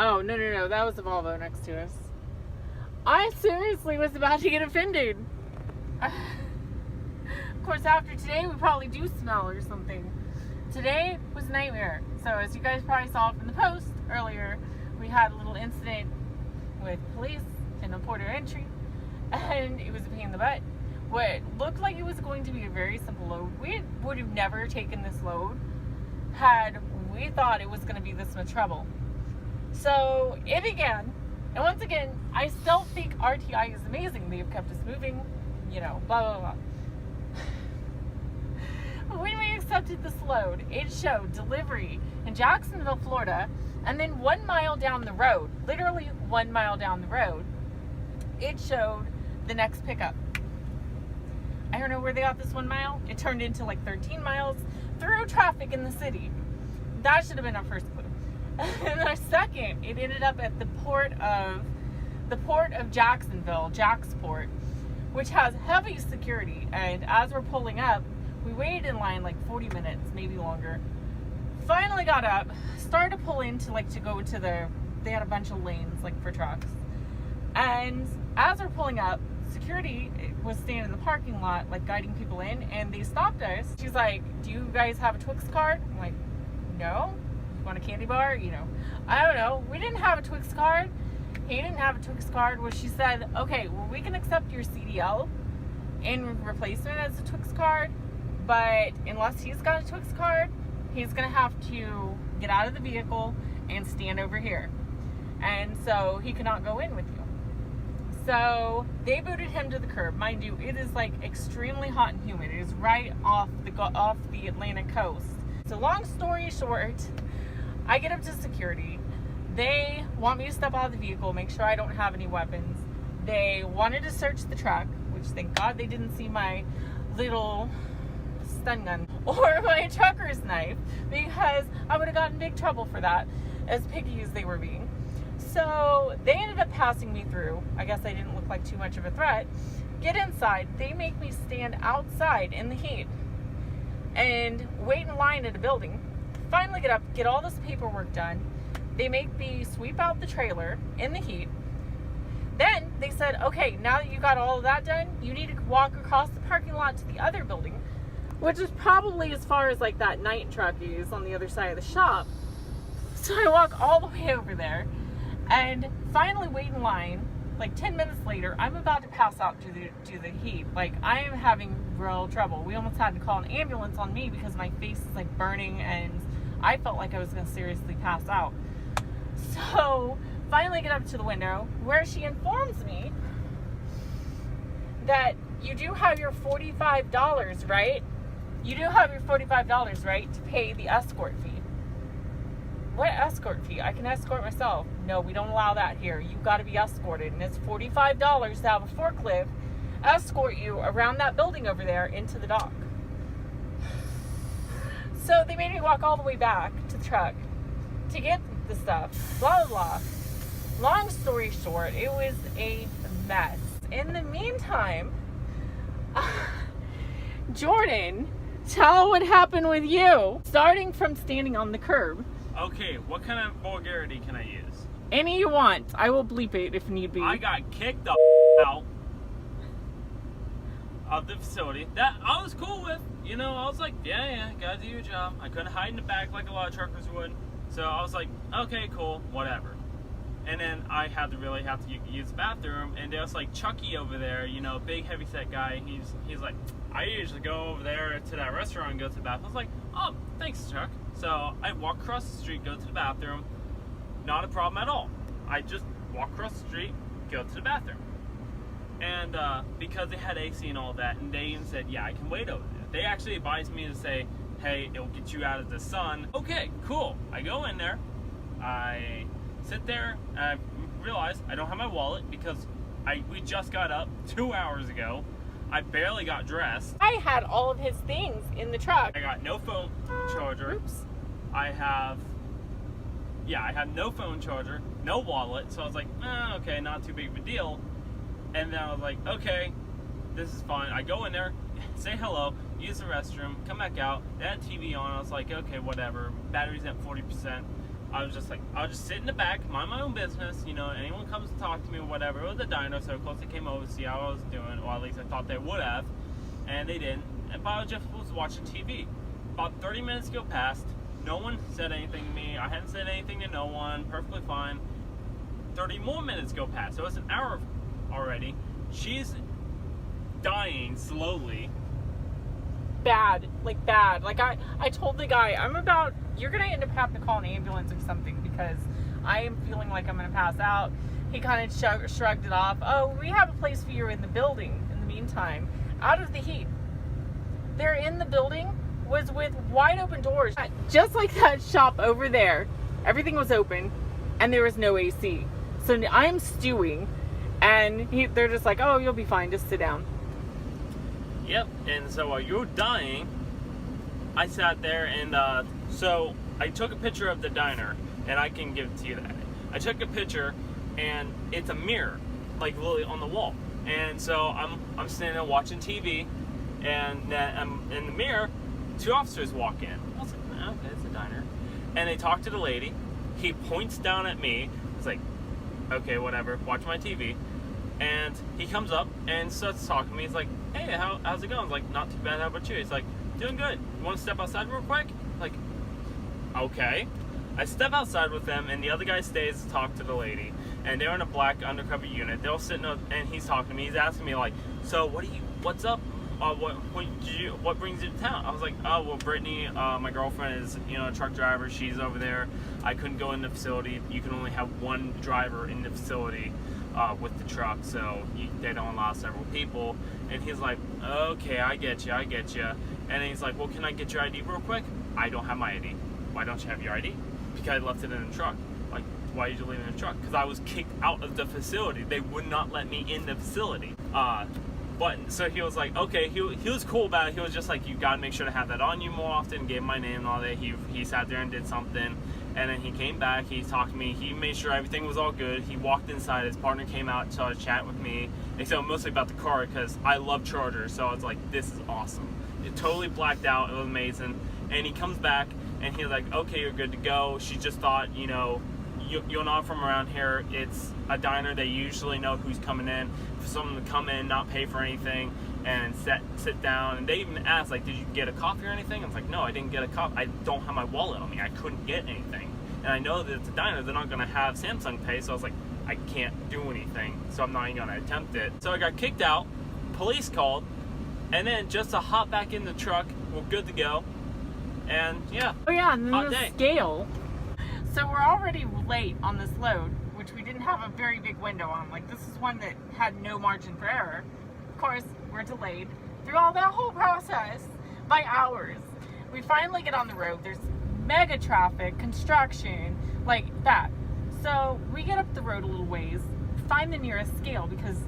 Oh, no. That was the Volvo next to us. I seriously was about to get offended. Of course, after today, we probably do smell or something. Today was a nightmare. So, as you guys probably saw from the post earlier, we had a little incident with police in a Porter entry, and it was a pain in the butt. What looked like it was going to be a very simple load, we would have never taken this load had we thought it was going to be this much trouble. So it began, and once again, I still think RTI is amazing. They've kept us moving, blah, blah, blah. When we accepted this load, it showed delivery in Jacksonville, Florida, and then 1 mile down the road, literally 1 mile down the road, it showed the next pickup. I don't know where they got this 1 mile. It turned into like 13 miles through traffic in the city. That should have been our first clue. And our second, it ended up at the port of Jacksonville, Jacksport, which has heavy security. And as we're pulling up, we waited in line like 40 minutes, maybe longer. Finally got up, started to pull in to go to they had a bunch of lanes like for trucks. And as we're pulling up, security was standing in the parking lot, like guiding people in, and they stopped us. She's like, "Do you guys have a Twix card?" I'm like, "No." "You want a candy bar?" I don't know. We didn't have a Twix card. He didn't have a Twix card. Well, she said, "Okay, well, we can accept your CDL in replacement as a Twix card, but unless he's got a Twix card, he's gonna have to get out of the vehicle and stand over here, and so he cannot go in with you." So they booted him to the curb. Mind you, it is like extremely hot and humid. It is right off the Atlantic coast. So long story short, I get up to security. They want me to step out of the vehicle, make sure I don't have any weapons. They wanted to search the truck, which thank God they didn't see my little stun gun or my trucker's knife, because I would have gotten in big trouble for that, as picky as they were being. So they ended up passing me through. I guess I didn't look like too much of a threat. Get inside. They make me stand outside in the heat and wait in line at a building. Finally get up, get all this paperwork done. They make me sweep out the trailer in the heat. Then they said, "Okay, now that you got all of that done, you need to walk across the parking lot to the other building," which is probably as far as like that night truck is on the other side of the shop. So I walk all the way over there. And finally wait in line, like 10 minutes later, I'm about to pass out to the heat. Like, I am having real trouble. We almost had to call an ambulance on me because my face is like burning and I felt like I was going to seriously pass out. So finally get up to the window where she informs me that you do have your $45, right? You do have your $45, right, to pay the escort fee. What escort fee? I can escort myself. No, we don't allow that here. You've got to be escorted, and it's $45 to have a forklift escort you around that building over there into the dock. So they made me walk all the way back to the truck to get the stuff. Blah, blah, blah. Long story short, it was a mess. In the meantime, Jordan, tell what happened with you. Starting from standing on the curb. Okay, what kind of vulgarity can I use? Any you want. I will bleep it if need be. I got kicked the out of the facility. That I was cool with. I was like, yeah, gotta do your job. I couldn't hide in the back like a lot of truckers would. So I was like, okay, cool, whatever. And then I had to use the bathroom, and there was like Chucky over there, big heavyset guy. He's like, "I usually go over there to that restaurant and go to the bathroom." I was like, "Oh, thanks, Chuck." So I walk across the street, go to the bathroom. Not a problem at all. I just walk across the street, go to the bathroom. And because they had AC and all that, and they even said, "Yeah, I can wait over there." They actually advised me to say, "Hey, it'll get you out of the sun." Okay, cool. I go in there. I sit there, and I realize I don't have my wallet because we just got up 2 hours ago. I barely got dressed. I had all of his things in the truck. I got no phone charger. Oops. I have no phone charger, no wallet. So I was like, okay, not too big of a deal. And then I was like, okay, this is fine. I go in there, say hello, use the restroom, come back out. They had TV on. I was like, okay, whatever. Battery's at 40%. I was just like, I'll just sit in the back, mind my own business. You know, anyone comes to talk to me or whatever. It was a diner, so of course they came over to see how I was doing, or at least I thought they would have, and they didn't. But I just was watching TV. About 30 minutes go past. No one said anything to me. I hadn't said anything to no one. Perfectly fine. 30 more minutes go past. So it's an hour already. She's dying slowly. Bad. Like I told the guy, you're going to end up having to call an ambulance or something because I am feeling like I'm going to pass out. He kind of shrugged it off. Oh, we have a place for you in the building in the meantime. Out of the heat. They're in the building was with wide open doors. Just like that shop over there. Everything was open and there was no AC. So I'm stewing and they're just like, oh, you'll be fine. Just sit down. Yep. And so while you're dying, I sat there and so I took a picture of the diner and I can give it to you that. I took a picture and it's a mirror, like literally on the wall. And so I'm standing there watching TV and I'm in the mirror. 2 officers walk in. I was like, okay, it's a diner. And they talk to the lady. He points down at me. It's like, okay, whatever, watch my TV. And he comes up and starts talking to me. He's like, hey, how's it going? I was like, not too bad, how about you? He's like, doing good. You want to step outside real quick? Like, okay. I step outside with them and the other guy stays to talk to the lady. And they're in a black undercover unit. They're all sitting up and he's talking to me. He's asking me like, so what's up? What brings you to town? I was like, oh, well, Brittany, my girlfriend is, a truck driver. She's over there. I couldn't go in the facility. You can only have one driver in the facility with the truck, so they don't allow several people. And he's like, okay, I get you. And then he's like, well, can I get your ID real quick? I don't have my ID. Why don't you have your ID? Because I left it in the truck. Like, why did you leave it in the truck? Because I was kicked out of the facility. They would not let me in the facility. But so he was like, okay, he was cool about it. He was just like, you gotta make sure to have that on you more often. Gave my name and all that. He sat there and did something, and then he came back. He talked to me. He made sure everything was all good. He walked inside. His partner came out and started chatting with me. Except mostly about the car because I love Chargers. So I was like, this is awesome. It totally blacked out. It was amazing. And he comes back and he's like, okay, you're good to go. She just thought, you're not from around here. It's a diner. They usually know who's coming in. For someone to come in, not pay for anything, and sit down. And they even asked, like, did you get a coffee or anything? I was like, no, I didn't get a coffee. I don't have my wallet on me. I couldn't get anything. And I know that it's a diner. They're not going to have Samsung Pay. So I was like, I can't do anything. So I'm not even going to attempt it. So I got kicked out. Police called. And then just to hop back in the truck, we're good to go. And yeah. Oh yeah, and then the scale. So we're already late on this load, which we didn't have a very big window on. Like, this is one that had no margin for error. Of course, we're delayed through all that whole process by hours. We finally get on the road. There's mega traffic, construction, like that. So we get up the road a little ways, find the nearest scale because,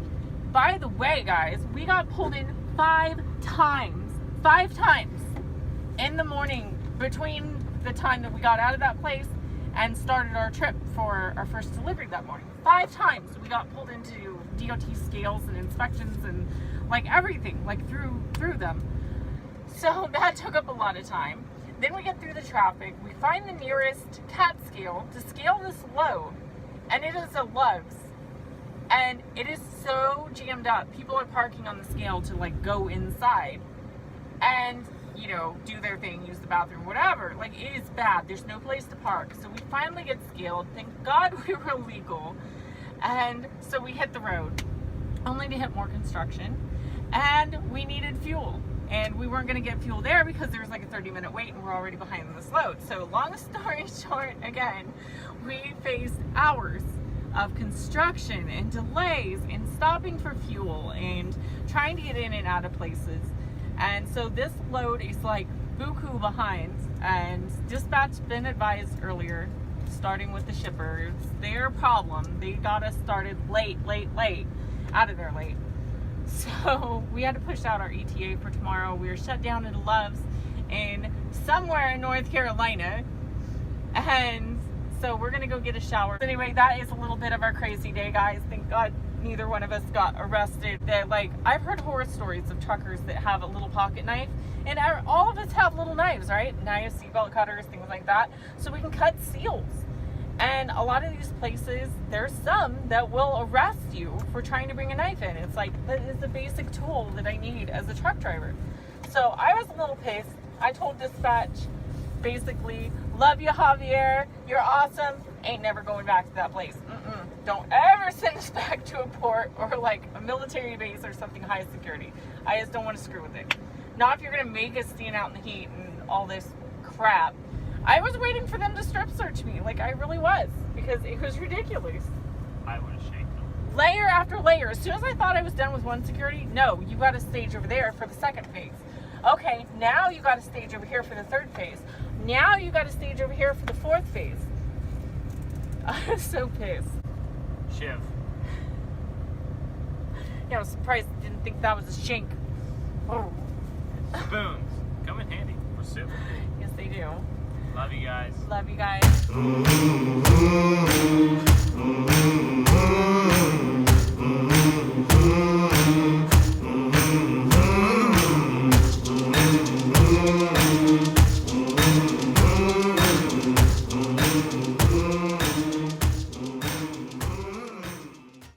by the way, guys, we got pulled in 5 times in the morning between the time that we got out of that place and started our trip for our first delivery that morning. 5 times we got pulled into DOT scales and inspections and like everything, like through them. So that took up a lot of time. Then we get through the traffic. We find the nearest cat scale to scale this load, and it is a Love's. And it is so jammed up. People are parking on the scale to like go inside and do their thing, use the bathroom, whatever. Like, it is bad. There's no place to park. So we finally get scaled. Thank God we were legal. And so we hit the road, only to hit more construction. And we needed fuel. And we weren't going to get fuel there because there was like a 30-minute wait and we're already behind this load. So long story short, again, we faced hours of construction and delays and stopping for fuel and trying to get in and out of places. And so this load is like buku behind, and dispatch been advised earlier, starting with the shipper. It's their problem. They got us started late, out of there late. So we had to push out our ETA for tomorrow. We were shut down at Love's in somewhere in North Carolina. And so we're gonna go get a shower. Anyway, that is a little bit of our crazy day, guys. Thank God neither one of us got arrested. I've heard horror stories of truckers that have a little pocket knife, and all of us have little knives, right? Knives, seatbelt cutters, things like that, so we can cut seals. then a lot of these places, there's some that will arrest you for trying to bring a knife in. It's like, that is the basic tool that I need as a truck driver. So I was a little pissed. I told dispatch, basically, love you, Javier. You're awesome. Ain't never going back to that place. Don't ever send us back to a port or like a military base or something high security. I just don't want to screw with it. Not if you're going to make us stand out in the heat and all this crap. I was waiting for them to strip search me. Like, I really was. Because it was ridiculous. I would have shaken them. Layer after layer. As soon as I thought I was done with one security, no, you got a stage over there for the second phase. Okay, now you got a stage over here for the third phase. Now you got a stage over here for the fourth phase. I was so pissed. Shiv. Yeah, I was surprised I didn't think that was a shank. Oh. Spoons. Come in handy for soup. Yes, they do. Love you guys. Love you guys.